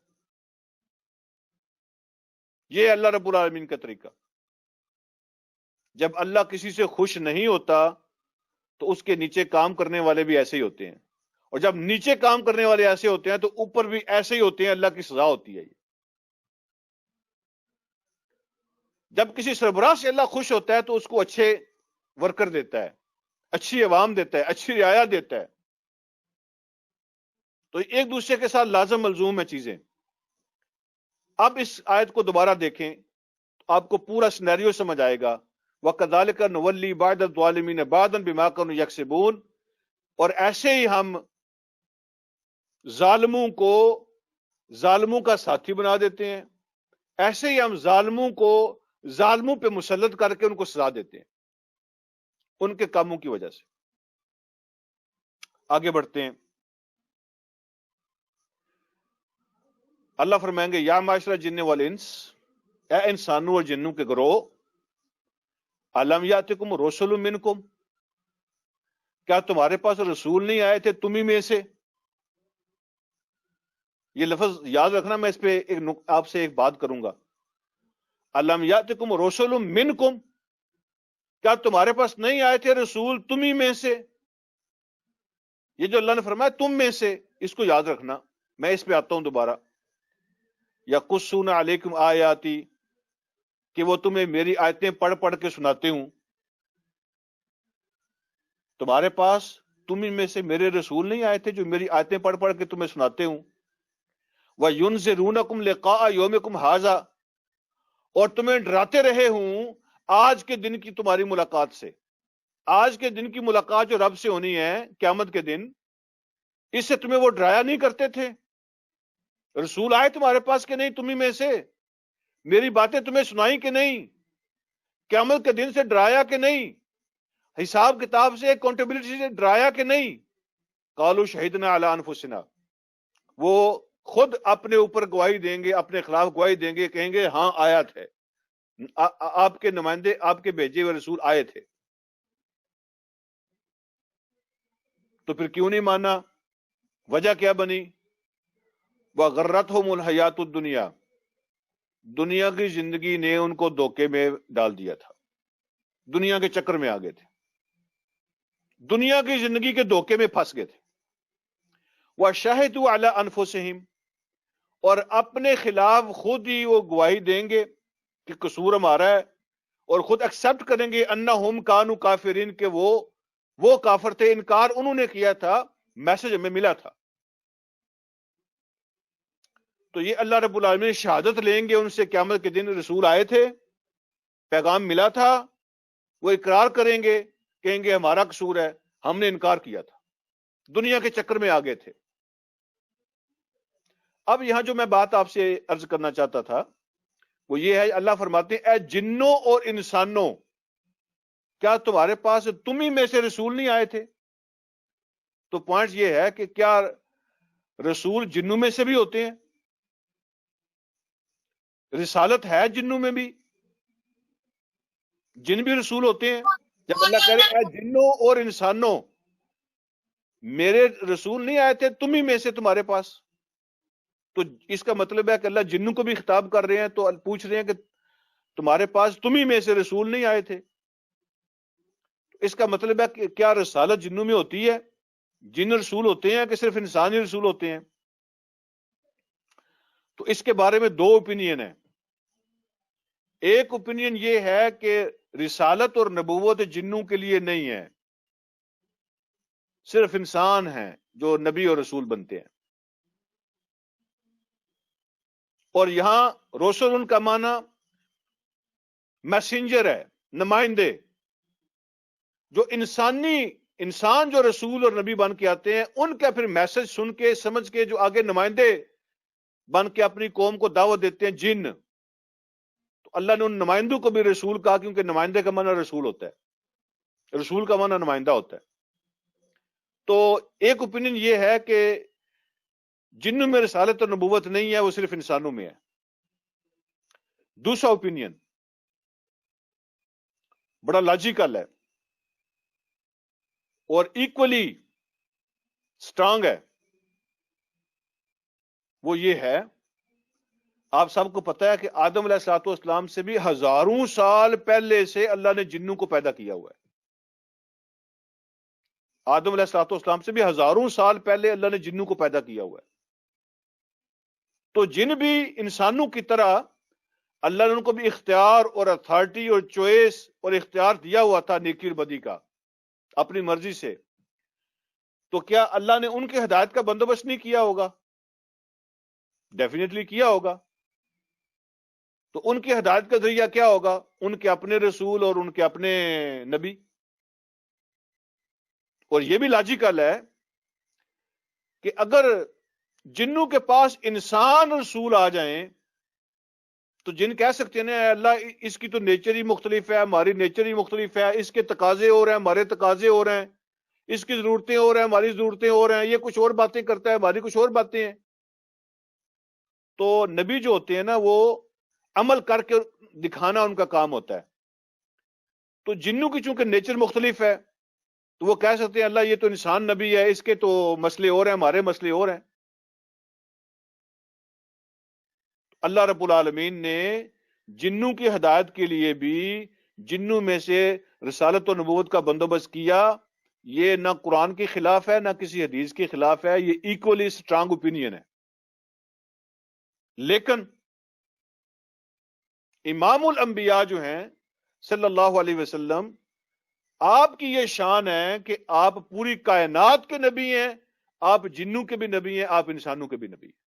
یہ اللہ رب العالمین کا طریقہ. جب اللہ کسی سے خوش نہیں ہوتا تو اس کے نیچے کام کرنے والے بھی ایسے ہی ہوتے ہیں، اور جب نیچے کام کرنے والے ایسے ہوتے ہیں تو اوپر بھی ایسے ہی ہوتے ہیں. اللہ کی سزا ہوتی ہے. جب کسی سربراہ سے اللہ خوش ہوتا ہے تو اس کو اچھے ورکر دیتا ہے، اچھی عوام دیتا ہے، اچھی رعایا دیتا ہے. تو ایک دوسرے کے ساتھ لازم ملزوم ہے چیزیں. اب اس آیت کو دوبارہ دیکھیں تو آپ کو پورا سینیریو سمجھ آئے گا. وَكَذَلِكَ نُوَلِّي بَعْضَ الظَّالِمِينَ بَعْضًا بِمَا كَانُوا يَكْسِبُونَ. اور ایسے ہی ہم ظالموں کو ظالموں کا ساتھی بنا دیتے ہیں، ایسے ہی ہم ظالموں کو ظالموں پہ مسلط کر کے ان کو سزا دیتے ہیں ان کے کاموں کی وجہ سے. آگے بڑھتے ہیں. اللہ فرمائیں گے یا معاشرہ جن والانس، اے انسانوں اور جنوں کے گروہ، الم یاتکم رسل منکم، کیا تمہارے پاس رسول نہیں آئے تھے تم ہی میں سے؟ یہ لفظ یاد رکھنا، میں اس پہ آپ سے ایک بات کروں گا. الم یاتکم رسل منکم، کیا تمہارے پاس نہیں آئے تھے رسول تم ہی میں سے؟ یہ جو اللہ نے فرمایا تم میں سے، اس کو یاد رکھنا. میں اس پہ آتا ہوں دوبارہ. یقصون علیکم آیاتی، کہ وہ تمہیں میری آیتیں پڑھ پڑھ کے سناتے ہوں. تمہارے پاس تم ہی میں سے میرے رسول نہیں آئے تھے جو میری آیتیں پڑھ پڑھ کے تمہیں سناتے ہوں. وَيُنذِرُونَكُمْ لِقَاءَ يَوْمِكُمْ هَٰذَا، اور تمہیں ڈراتے رہے ہوں آج کے دن کی تمہاری ملاقات سے. آج کے دن کی ملاقات جو رب سے ہونی ہے قیامت کے دن، اس سے تمہیں وہ ڈرایا نہیں کرتے تھے؟ رسول آئے تمہارے پاس کہ نہیں تم ہی میں سے؟ میری باتیں تمہیں سنائی کہ نہیں؟ قیامت کے دن سے ڈرایا کہ نہیں؟ حساب کتاب سے اکاؤنٹیبلٹی سے ڈرایا کہ نہیں؟ قالوا شہدنا علی انفسنا، وہ خود اپنے اوپر گواہی دیں گے، اپنے خلاف گواہی دیں گے، کہیں گے ہاں آیات ہے، آپ کے نمائندے، آپ کے بھیجے ہوئے رسول آئے تھے. تو پھر کیوں نہیں مانا؟ وجہ کیا بنی؟ وَغَرَّتْهُمُ الْحَيَاةُ الدُّنْيَا، دنیا کی زندگی نے ان کو دھوکے میں ڈال دیا تھا، دنیا کے چکر میں آ گئے تھے، دنیا کی زندگی کے دھوکے میں پھنس گئے تھے. وَشَهِدُوا عَلَىٰ أَنفُسِهِمْ، اور اپنے خلاف خود ہی وہ گواہی دیں گے کہ قصور ہمارا ہے، اور خود ایکسپٹ کریں گے انہم کانوا کافرین، کہ وہ کافر تھے، انکار انہوں نے کیا تھا، میسج ہمیں ملا تھا. تو یہ اللہ رب العالمین شہادت لیں گے ان سے قیامت کے دن رسول آئے تھے، پیغام ملا تھا، وہ اقرار کریں گے، کہیں گے ہمارا قصور ہے، ہم نے انکار کیا تھا، دنیا کے چکر میں آ گئے تھے. اب یہاں جو میں بات آپ سے عرض کرنا چاہتا تھا وہ یہ ہے، اللہ فرماتے ہیں اے جنوں اور انسانوں، کیا تمہارے پاس تم ہی میں سے رسول نہیں آئے تھے؟ تو پوائنٹ یہ ہے کہ کیا رسول جنوں میں سے بھی ہوتے ہیں؟ رسالت ہے جنوں میں بھی؟ جن بھی رسول ہوتے ہیں؟ جب اللہ کہہ رہے اے جنوں اور انسانوں، میرے رسول نہیں آئے تھے تم ہی میں سے تمہارے پاس، تو اس کا مطلب ہے کہ اللہ جنوں کو بھی خطاب کر رہے ہیں، تو پوچھ رہے ہیں کہ تمہارے پاس تم ہی میں سے رسول نہیں آئے تھے. اس کا مطلب ہے کہ کیا رسالت جنوں میں ہوتی ہے؟ جن رسول ہوتے ہیں کہ صرف انسانی رسول ہوتے ہیں؟ تو اس کے بارے میں دو اوپینین ہیں. ایک اوپینین یہ ہے کہ رسالت اور نبوت جنوں کے لیے نہیں ہے، صرف انسان ہیں جو نبی اور رسول بنتے ہیں. اور یہاں رسول ان کا معنی میسنجر ہے، نمائندے، جو انسان جو رسول اور نبی بن کے آتے ہیں ان کا پھر میسج سن کے سمجھ کے جو آگے نمائندے بن کے اپنی قوم کو دعوت دیتے ہیں جن. تو اللہ نے ان نمائندوں کو بھی رسول کہا، کیونکہ نمائندے کا معنی رسول ہوتا ہے، رسول کا معنی نمائندہ ہوتا ہے. تو ایک اوپینین یہ ہے کہ جنوں میں رسالت اور نبوت نہیں ہے، وہ صرف انسانوں میں ہے. دوسرا اوپینین بڑا لاجیکل ہے اور ایکولی سٹرانگ ہے. وہ یہ ہے، آپ سب کو پتا ہے کہ آدم علیہ الصلوۃ والسلام سے بھی ہزاروں سال پہلے سے اللہ نے جنوں کو پیدا کیا ہوا ہے. آدم علیہ الصلوۃ والسلام سے بھی ہزاروں سال پہلے اللہ نے جنوں کو پیدا کیا ہوا ہے. تو جن بھی انسانوں کی طرح اللہ نے ان کو بھی اختیار اور اتھارٹی اور چوائس اور اختیار دیا ہوا تھا نیکی اور بدی کا اپنی مرضی سے، تو کیا اللہ نے ان کی ہدایت کا بندوبست نہیں کیا ہوگا؟ ڈیفینیٹلی کیا ہوگا. تو ان کی ہدایت کا ذریعہ کیا ہوگا؟ ان کے اپنے رسول اور ان کے اپنے نبی. اور یہ بھی لاجیکل ہے کہ اگر جنوں کے پاس انسان رسول آ جائیں تو جن کہہ سکتے ہیں اللہ اس کی تو نیچر ہی مختلف ہے، ہماری نیچر ہی مختلف ہے، اس کے تقاضے ہو رہے ہیں، ہمارے تقاضے ہو رہے ہیں، اس کی ضرورتیں ہو رہے ہیں، ہماری ضرورتیں ہو رہے ہیں، یہ کچھ اور باتیں کرتا ہے، ہماری کچھ اور باتیں ہیں. تو نبی جو ہوتے ہیں نا وہ عمل کر کے دکھانا ان کا کام ہوتا ہے. تو جنوں کی چونکہ نیچر مختلف ہے تو وہ کہہ سکتے ہیں اللہ یہ تو انسان نبی ہے، اس کے تو مسئلے اور ہیں، ہمارے مسئلے اور ہیں. اللہ رب العالمین نے جنوں کی ہدایت کے لیے بھی جنوں میں سے رسالت و نبوت کا بندوبست کیا. یہ نہ قرآن کے خلاف ہے نہ کسی حدیث کے خلاف ہے، یہ ایکولی اسٹرانگ اوپینین ہے. لیکن امام الانبیاء جو ہیں صلی اللہ علیہ وسلم، آپ کی یہ شان ہے کہ آپ پوری کائنات کے نبی ہیں، آپ جنوں کے بھی نبی ہیں، آپ انسانوں کے بھی نبی ہیں.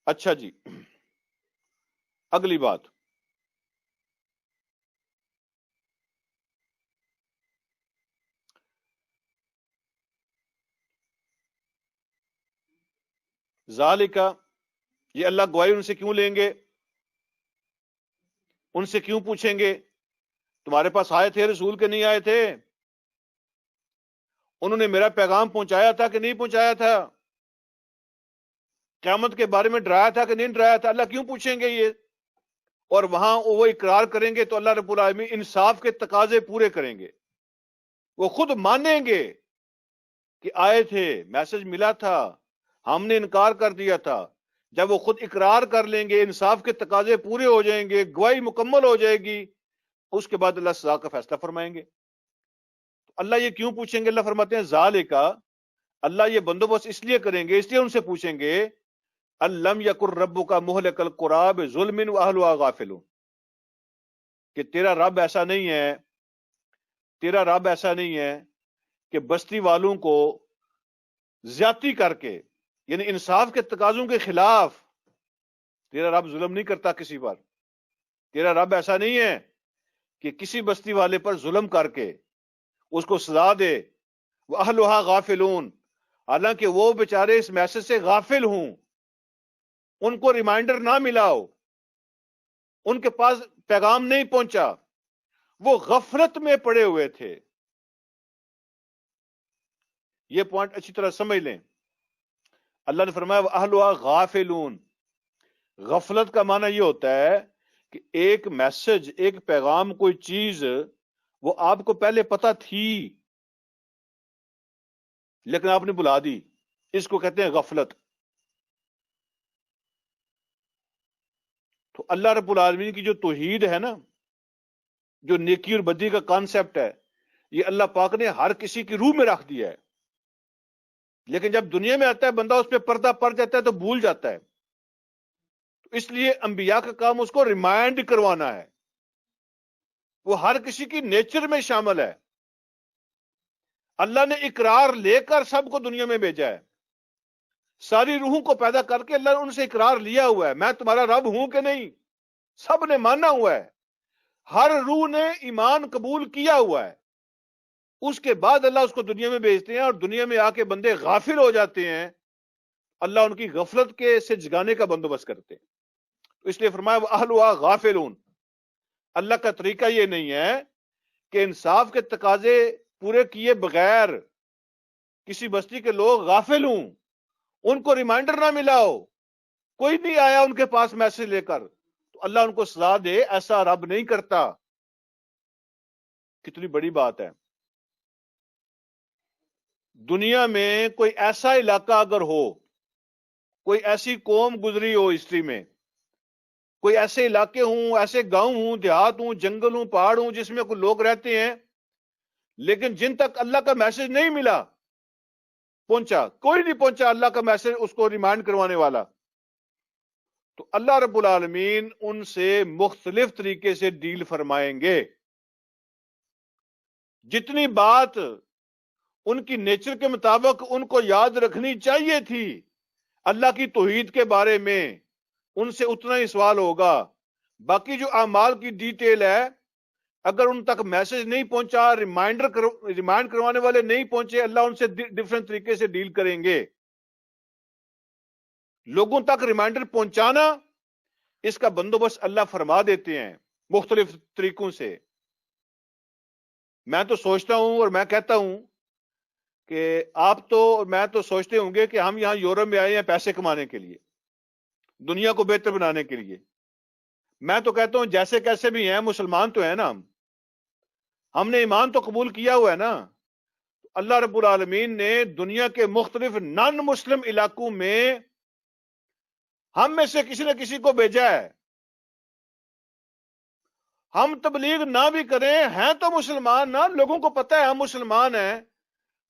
اچھا جی، اگلی بات، ذالکا، یہ اللہ گواہی ان سے کیوں لیں گے؟ ان سے کیوں پوچھیں گے تمہارے پاس آئے تھے رسول کے نہیں آئے تھے؟ انہوں نے میرا پیغام پہنچایا تھا کہ نہیں پہنچایا تھا؟ قیامت کے بارے میں ڈرایا تھا کہ نہیں ڈرایا تھا؟ اللہ کیوں پوچھیں گے یہ؟ اور وہاں وہ اقرار کریں گے تو اللہ رب العالمین انصاف کے تقاضے پورے کریں گے. وہ خود مانیں گے کہ آئے تھے، میسج ملا تھا، ہم نے انکار کر دیا تھا. جب وہ خود اقرار کر لیں گے، انصاف کے تقاضے پورے ہو جائیں گے، گواہی مکمل ہو جائے گی، اس کے بعد اللہ سزا کا فیصلہ فرمائیں گے. اللہ یہ کیوں پوچھیں گے؟ اللہ فرماتے ہیں ذالکا، اللہ یہ بندوبست اس لیے کریں گے، اس لیے ان سے پوچھیں گے الم یکر ربک مہلک القری بظلم واہلھا غافلون، کہ تیرا رب ایسا نہیں ہے، تیرا رب ایسا نہیں ہے کہ بستی والوں کو زیادتی کر کے، یعنی انصاف کے تقاضوں کے خلاف، تیرا رب ظلم نہیں کرتا کسی پر. تیرا رب ایسا نہیں ہے کہ کسی بستی والے پر ظلم کر کے اس کو سزا دے. وَأَهْلُهَا غافلون، حالانکہ وہ بیچارے اس میسج سے غافل ہوں، ان کو ریمائنڈر نہ ملا ہو، ان کے پاس پیغام نہیں پہنچا، وہ غفلت میں پڑے ہوئے تھے. یہ پوائنٹ اچھی طرح سمجھ لیں. اللہ نے فرمایا وَأَهْلُهَا غافلون. غفلت کا معنی یہ ہوتا ہے کہ ایک میسج، ایک پیغام، کوئی چیز وہ آپ کو پہلے پتہ تھی لیکن آپ نے بلا دی، اس کو کہتے ہیں غفلت. تو اللہ رب العالمین کی جو توحید ہے نا، جو نیکی اور بدی کا کانسیپٹ ہے، یہ اللہ پاک نے ہر کسی کی روح میں رکھ دیا ہے. لیکن جب دنیا میں آتا ہے بندہ اس پہ پردہ پڑ جاتا ہے تو بھول جاتا ہے. تو اس لیے انبیاء کا کام اس کو ریمائنڈ کروانا ہے. وہ ہر کسی کی نیچر میں شامل ہے. اللہ نے اقرار لے کر سب کو دنیا میں بھیجا ہے. ساری روحوں کو پیدا کر کے اللہ نے ان سے اقرار لیا ہوا ہے، میں تمہارا رب ہوں کہ نہیں. سب نے مانا ہوا ہے، ہر روح نے ایمان قبول کیا ہوا ہے. اس کے بعد اللہ اس کو دنیا میں بھیجتے ہیں، اور دنیا میں آ کے بندے غافل ہو جاتے ہیں، اللہ ان کی غفلت کے سے جگانے کا بندوبست کرتے ہیں. اس لیے فرمایا وَأَهْلُهَا غافلون. اللہ کا طریقہ یہ نہیں ہے کہ انصاف کے تقاضے پورے کیے بغیر کسی بستی کے لوگ غافل ہوں، ان کو ریمائنڈر نہ ملا ہو، کوئی نہیں آیا ان کے پاس میسج لے کر، تو اللہ ان کو سزا دے. ایسا رب نہیں کرتا. کتنی بڑی بات ہے. دنیا میں کوئی ایسا علاقہ اگر ہو، کوئی ایسی قوم گزری ہو ہسٹری میں، کوئی ایسے علاقے ہوں، ایسے گاؤں ہوں، دیہات ہوں، جنگل ہوں، پہاڑ ہوں، جس میں کوئی لوگ رہتے ہیں لیکن جن تک اللہ کا میسج نہیں ملا، پہنچا، کوئی نہیں پہنچا اللہ کا میسج اس کو ریمائنڈ کروانے والا، تو اللہ رب العالمین ان سے مختلف طریقے سے ڈیل فرمائیں گے. جتنی بات ان کی نیچر کے مطابق ان کو یاد رکھنی چاہیے تھی اللہ کی توحید کے بارے میں، ان سے اتنا ہی سوال ہوگا. باقی جو اعمال کی ڈیٹیل ہے، اگر ان تک میسج نہیں پہنچا، ریمائنڈ کروانے والے نہیں پہنچے، اللہ ان سے ڈفرنٹ طریقے سے ڈیل کریں گے. لوگوں تک ریمائنڈر پہنچانا، اس کا بندوبست اللہ فرما دیتے ہیں مختلف طریقوں سے. میں تو سوچتا ہوں اور میں کہتا ہوں کہ آپ تو میں تو سوچتے ہوں گے کہ ہم یہاں یورپ میں آئے ہیں پیسے کمانے کے لیے، دنیا کو بہتر بنانے کے لیے. میں تو کہتا ہوں جیسے کیسے بھی ہیں مسلمان تو ہیں نا، ہم نے ایمان تو قبول کیا ہوا ہے نا. اللہ رب العالمین نے دنیا کے مختلف نان مسلم علاقوں میں ہم میں سے کسی نہ کسی کو بھیجا ہے. ہم تبلیغ نہ بھی کریں، ہیں تو مسلمان نا، لوگوں کو پتہ ہے ہم مسلمان ہیں،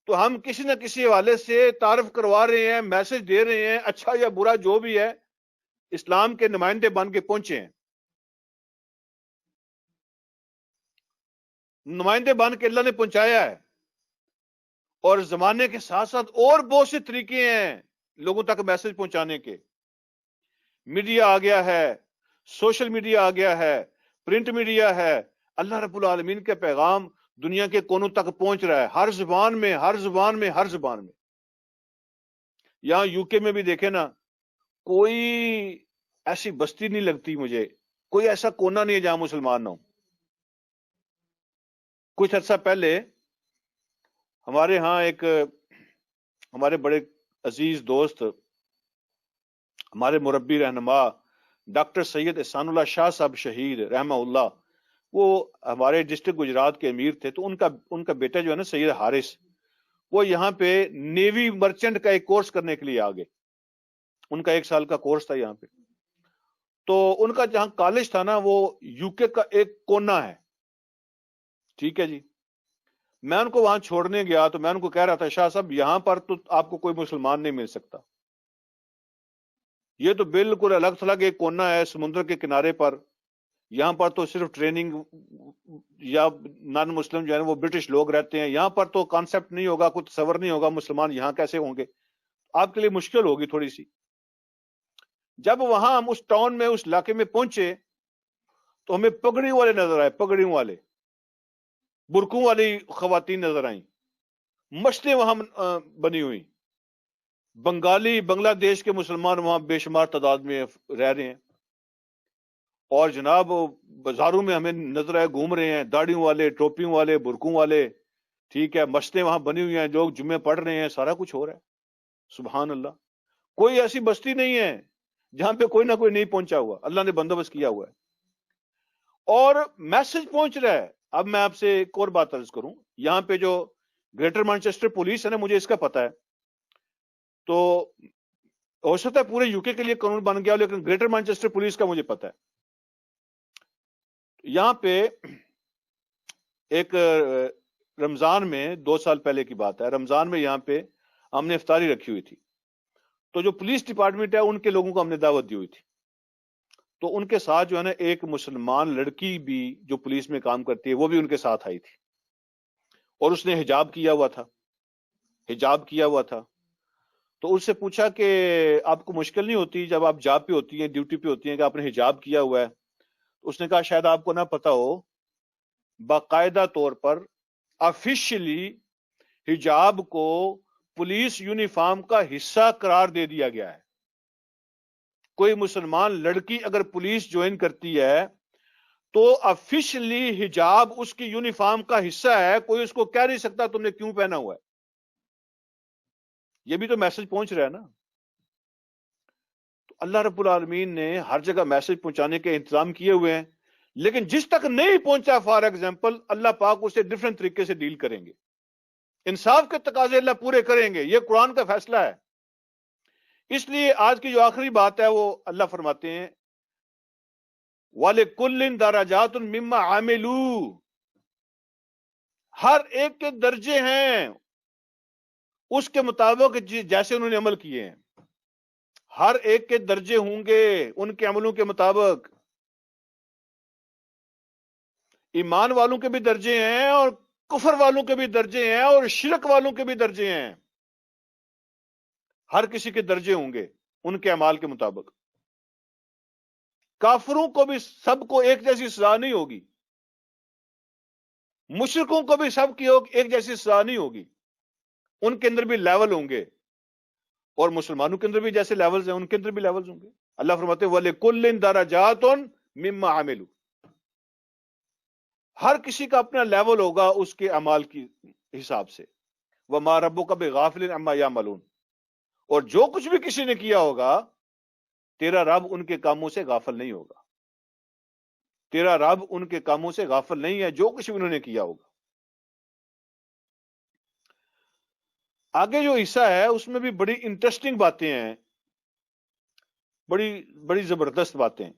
تو ہم کسی نہ کسی حوالے سے تعارف کروا رہے ہیں، میسج دے رہے ہیں، اچھا یا برا جو بھی ہے، اسلام کے نمائندے بن کے پہنچے ہیں. نمائندے بن کے اللہ نے پہنچایا ہے. اور زمانے کے ساتھ ساتھ اور بہت سے طریقے ہیں لوگوں تک میسج پہنچانے کے. میڈیا آ گیا ہے، سوشل میڈیا آ گیا ہے، پرنٹ میڈیا ہے. اللہ رب العالمین کے پیغام دنیا کے کونوں تک پہنچ رہا ہے، ہر زبان میں، ہر زبان میں، ہر زبان میں. یہاں یو کے میں بھی دیکھیں نا، کوئی ایسی بستی نہیں لگتی مجھے، کوئی ایسا کونا نہیں ہے جہاں مسلمان نہ ہو. کچھ عرصہ پہلے ہمارے ہاں ایک ہمارے بڑے عزیز دوست، ہمارے مربی رہنما ڈاکٹر سید احسان اللہ شاہ صاحب شہید رحمہ اللہ، وہ ہمارے ڈسٹرکٹ گجرات کے امیر تھے. تو ان کا بیٹا جو ہے نا سید حارث، وہ یہاں پہ نیوی مرچنٹ کا ایک کورس کرنے کے لیے آ گئے. ان کا 1 سال کا کورس تھا یہاں پہ. تو ان کا جہاں کالج تھا نا، وہ یو کے کا ایک کونا ہے، ٹھیک ہے جی. میں ان کو وہاں چھوڑنے گیا تو میں ان کو کہہ رہا تھا شاہ صاحب یہاں پر تو آپ کو کوئی مسلمان نہیں مل سکتا، یہ تو بالکل الگ تھلگ ایک کونا ہے سمندر کے کنارے پر. یہاں پر تو صرف ٹریننگ یا نان مسلم جو ہے وہ برٹش لوگ رہتے ہیں. یہاں پر تو کانسیپٹ نہیں ہوگا، کوئی تصور نہیں ہوگا مسلمان یہاں کیسے ہوں گے، آپ کے لیے مشکل ہوگی تھوڑی سی. جب وہاں ہم اس ٹاؤن میں، اس علاقے میں پہنچے تو ہمیں پگڑیوں والے نظر آئے، پگڑیوں والے، برقعوں والی خواتین نظر آئیں، مشتیں وہاں بنی ہوئی. بنگالی، بنگلہ دیش کے مسلمان وہاں بے شمار تعداد میں رہ رہے ہیں. اور جناب بازاروں میں ہمیں نظر آئے گھوم رہے ہیں، داڑھیوں والے، ٹوپیوں والے، برقعوں والے، ٹھیک ہے. مشتیں وہاں بنی ہوئی ہیں، لوگ جمعے پڑھ رہے ہیں، سارا کچھ ہو رہا ہے. سبحان اللہ. کوئی ایسی بستی نہیں ہے جہاں پہ کوئی نہ کوئی نہیں پہنچا ہوا، اللہ نے بندوبست کیا ہوا ہے اور میسج پہنچ رہا ہے. اب میں آپ سے ایک اور بات عرض کروں، یہاں پہ جو گریٹر مانچسٹر پولیس ہے نا، مجھے اس کا پتا ہے. تو ہو سکتا ہے پورے یو کے لیے قانون بن گیا، لیکن گریٹر مانچسٹر پولیس کا مجھے پتا ہے. یہاں پہ ایک رمضان میں 2 سال پہلے کی بات ہے، رمضان میں یہاں پہ ہم نے افطاری رکھی ہوئی تھی. تو جو پولیس ڈپارٹمنٹ ہے ان کے لوگوں کو ہم نے دعوت دی ہوئی تھی. تو ان کے ساتھ جو ہے نا ایک مسلمان لڑکی بھی جو پولیس میں کام کرتی ہے، وہ بھی ان کے ساتھ آئی تھی اور اس نے حجاب کیا ہوا تھا، حجاب کیا ہوا تھا. تو اس سے پوچھا کہ آپ کو مشکل نہیں ہوتی جب آپ جاب پہ ہوتی ہیں، ڈیوٹی پہ ہوتی ہیں، کہ آپ نے حجاب کیا ہوا ہے؟ اس نے کہا شاید آپ کو نہ پتا ہو، باقاعدہ طور پر آفیشلی حجاب کو پولیس یونیفارم کا حصہ قرار دے دیا گیا ہے. کوئی مسلمان لڑکی اگر پولیس جوائن کرتی ہے تو آفیشلی حجاب اس کی یونیفارم کا حصہ ہے، کوئی اس کو کہہ نہیں سکتا تم نے کیوں پہنا ہوا ہے. یہ بھی تو میسج پہنچ رہا ہے نا. تو اللہ رب العالمین نے ہر جگہ میسج پہنچانے کے انتظام کیے ہوئے ہیں، لیکن جس تک نہیں پہنچا فار ایگزامپل اللہ پاک اسے ڈیفرنٹ طریقے سے ڈیل کریں گے. انصاف کے تقاضے اللہ پورے کریں گے، یہ قرآن کا فیصلہ ہے. اس لیے آج کی جو آخری بات ہے وہ اللہ فرماتے ہیں وَلِكُلٍّ دَرَجَاتٌ مِّمَّا عَمِلُوا، ہر ایک کے درجے ہیں اس کے مطابق جیسے انہوں نے عمل کیے ہیں. ہر ایک کے درجے ہوں گے ان کے عملوں کے مطابق. ایمان والوں کے بھی درجے ہیں اور کفر والوں کے بھی درجے ہیں اور شرک والوں کے بھی درجے ہیں. ہر کسی کے درجے ہوں گے ان کے اعمال کے مطابق. کافروں کو بھی سب کو ایک جیسی سزا نہیں ہوگی. مشرکوں کو بھی سب کی ایک جیسی سزا نہیں ہوگی. ان کے اندر بھی لیول ہوں گے اور مسلمانوں کے اندر بھی جیسے لیولز ہیں ان کے اندر بھی لیولز ہوں گے. اللہ فرماتے ہیں وَلِكُلٍّ دَرَجَاتٌ مِّمَّا عَمِلُوا. ہر کسی کا اپنا لیول ہوگا اس کے اعمال کی حساب سے. وَمَا رَبُّكَ بِغَافِلٍ عَمَّا يَعْمَلُونَ. اور جو کچھ بھی کسی نے کیا ہوگا تیرا رب ان کے کاموں سے غافل نہیں ہوگا. تیرا رب ان کے کاموں سے غافل نہیں ہے جو کچھ بھی انہوں نے کیا ہوگا. آگے جو حصہ ہے اس میں بھی بڑی انٹرسٹنگ باتیں ہیں, بڑی زبردست باتیں.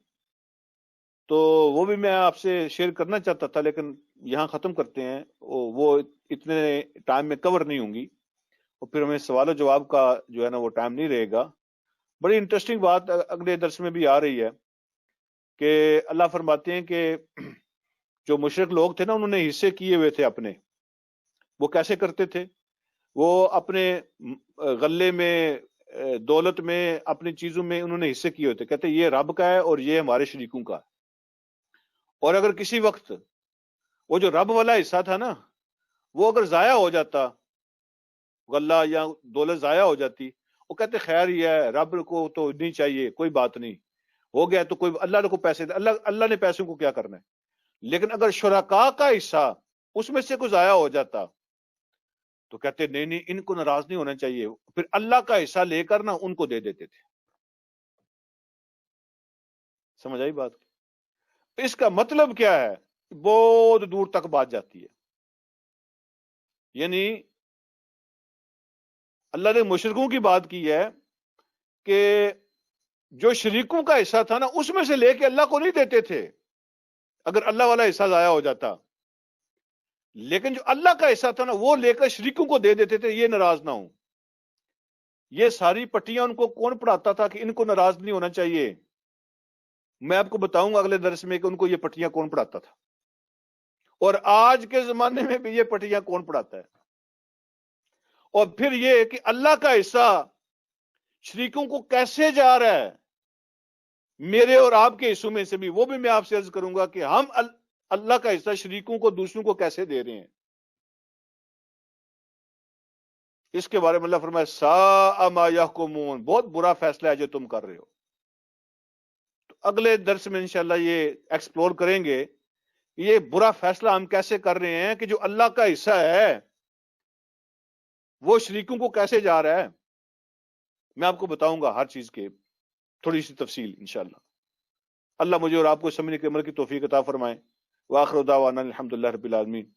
تو وہ بھی میں آپ سے شیئر کرنا چاہتا تھا لیکن یہاں ختم کرتے ہیں, وہ اتنے ٹائم میں کور نہیں ہوں گی اور پھر ہمیں سوال و جواب کا جو ہے نا وہ ٹائم نہیں رہے گا. بڑی انٹرسٹنگ بات اگلے درس میں بھی آ رہی ہے کہ اللہ فرماتے ہیں کہ جو مشرک لوگ تھے نا انہوں نے حصے کیے ہوئے تھے اپنے. وہ کیسے کرتے تھے؟ وہ اپنے غلے میں, دولت میں, اپنی چیزوں میں انہوں نے حصے کیے ہوئے تھے. کہتے یہ رب کا ہے اور یہ ہمارے شریکوں کا ہے. اور اگر کسی وقت وہ جو رب والا حصہ تھا نا وہ اگر ضائع ہو جاتا, غلہ یا دولت ضائع ہو جاتی, وہ کہتے خیر ہی ہے, رب کو تو نہیں چاہیے, کوئی بات نہیں, ہو گیا تو کوئی, اللہ کو پیسے, اللہ نے پیسوں کو کیا کرنا ہے. لیکن اگر شرکاء کا حصہ اس میں سے کوئی ضائع ہو جاتا تو کہتے نہیں ان کو ناراض نہیں ہونا چاہیے, پھر اللہ کا حصہ لے کر نا ان کو دے دیتے تھے. سمجھ آئی بات؟ اس کا مطلب کیا ہے؟ بہت دور تک بات جاتی ہے. یعنی اللہ نے مشرکوں کی بات کی ہے کہ جو شریکوں کا حصہ تھا نا اس میں سے لے کے اللہ کو نہیں دیتے تھے اگر اللہ والا حصہ ضائع ہو جاتا, لیکن جو اللہ کا حصہ تھا نا وہ لے کر شریکوں کو دے دیتے تھے, یہ ناراض نہ ہوں. یہ ساری پٹیاں ان کو کون پڑھاتا تھا کہ ان کو ناراض نہیں ہونا چاہیے؟ میں آپ کو بتاؤں گا اگلے درس میں کہ ان کو یہ پٹیاں کون پڑھاتا تھا, اور آج کے زمانے میں بھی یہ پٹیاں کون پڑھاتا ہے. اور پھر یہ کہ اللہ کا حصہ شریکوں کو کیسے جا رہا ہے, میرے اور آپ کے حصوں میں سے بھی, وہ بھی میں آپ سے عرض کروں گا کہ ہم اللہ کا حصہ شریکوں کو دوسروں کو کیسے دے رہے ہیں. اس کے بارے میں اللہ فرمائے ساء ما یحکمون, بہت برا فیصلہ ہے جو تم کر رہے ہو. تو اگلے درس میں انشاءاللہ یہ ایکسپلور کریں گے یہ برا فیصلہ ہم کیسے کر رہے ہیں کہ جو اللہ کا حصہ ہے وہ شریکوں کو کیسے جا رہا ہے. میں آپ کو بتاؤں گا ہر چیز کے تھوڑی سی تفصیل انشاءاللہ. اللہ مجھے اور آپ کو سمجھنے کے عمل کی توفیق عطا فرمائے. وآخر دعوانا الحمدللہ رب العالمین.